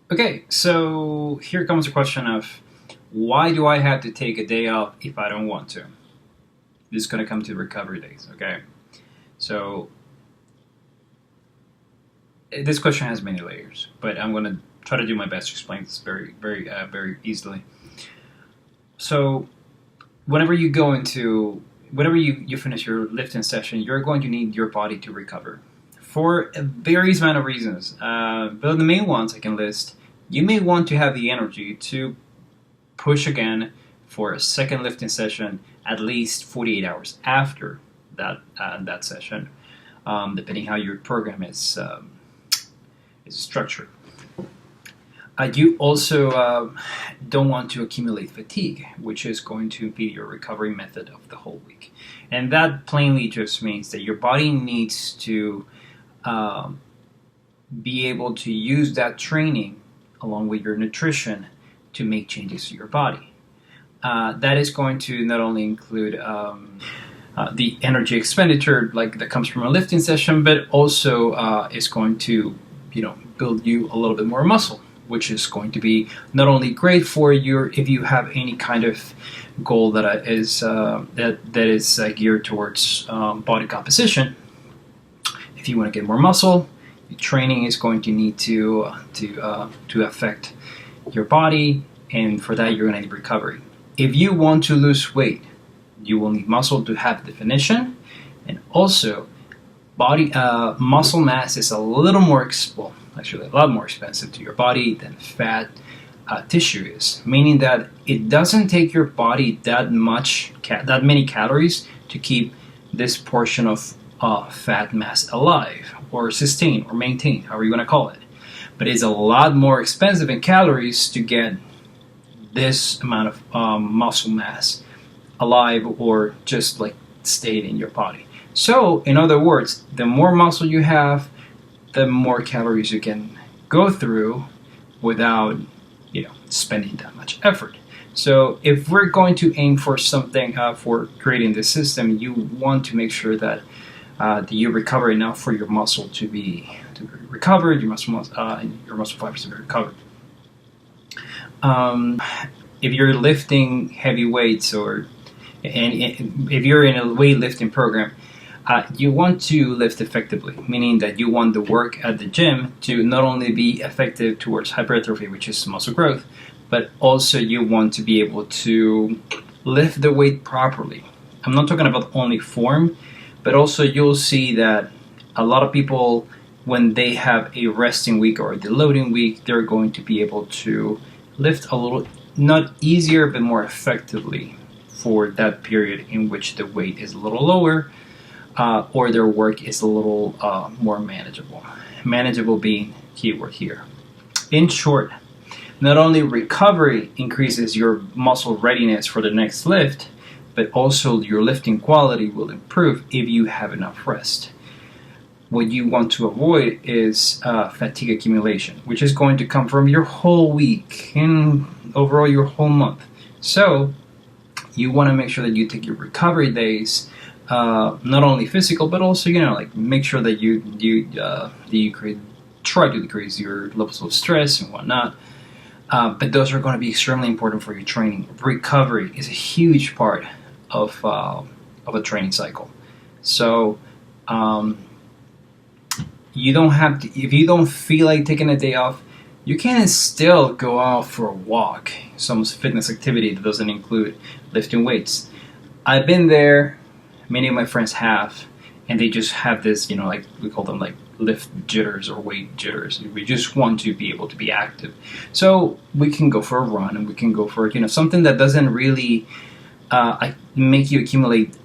Okay, so here comes the question of why do I have to take a day off if I don't want to? This is going to come to recovery days, okay? So this question has many layers, but I'm going to try to do my best to explain this very easily. So whenever you finish your lifting session, you're going to need your body to recover for various amount of reasons. But the main ones I can list, you may want to have the energy to push again for a second lifting session at least 48 hours after that session, depending how your program is structured. You also don't want to accumulate fatigue, which is going to be your recovery method of the whole week. And that plainly just means that your body needs to be able to use that training along with your nutrition to make changes to your body. That is going to not only include the energy expenditure like that comes from a lifting session, but also is going to build you a little bit more muscle, which is going to be not only great for you if you have any kind of goal that is geared towards body composition. If you want to get more muscle, your training is going to need to affect your body, and for that you're going to need recovery. If you want to lose weight, you will need muscle to have definition, and also body muscle mass is a little more actually a lot more expensive to your body than fat tissue is, meaning that it doesn't take your body that many calories to keep this portion of fat mass alive or sustain or maintain, however you want to call it. But it's a lot more expensive in calories to get this amount of muscle mass alive or just like stayed in your body. So in other words, the more muscle you have, the more calories you can go through without spending that much effort. So if we're going to aim for something for creating this system, you want to make sure that you recover enough for your muscle to be recovered, your muscle fibers to be recovered. If you're lifting heavy weights and if you're in a weightlifting program, you want to lift effectively, meaning that you want the work at the gym to not only be effective towards hypertrophy, which is muscle growth, but also you want to be able to lift the weight properly. I'm not talking about only form, but also you'll see that a lot of people, when they have a resting week or a deloading week, they're going to be able to lift a little, not easier, but more effectively for that period in which the weight is a little lower, or their work is a little more manageable. Manageable being keyword here. In short, not only recovery increases your muscle readiness for the next lift, but also your lifting quality will improve if you have enough rest. What you want to avoid is fatigue accumulation, which is going to come from your whole week and overall your whole month. So you want to make sure that you take your recovery days, not only physical, but also make sure that you try to decrease your levels of stress and whatnot. But those are going to be extremely important for your training. Recovery is a huge part of a training cycle. So you don't have to, if you don't feel like taking a day off, you can still go out for a walk, some fitness activity that doesn't include lifting weights. I've been there, many of my friends have, and they just have this, like we call them like lift jitters or weight jitters. We just want to be able to be active. So we can go for a run, and we can go for something that doesn't really make you accumulate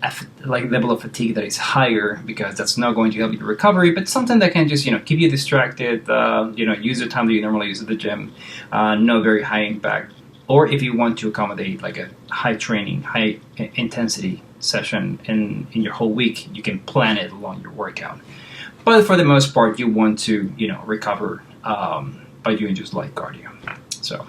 like level of fatigue that is higher, because that's not going to help your recovery, but something that can just keep you distracted, use the time that you normally use at the gym, no very high impact. Or if you want to accommodate like a high training, high intensity session in your whole week, you can plan it along your workout. But for the most part, you want to recover by doing just light cardio. So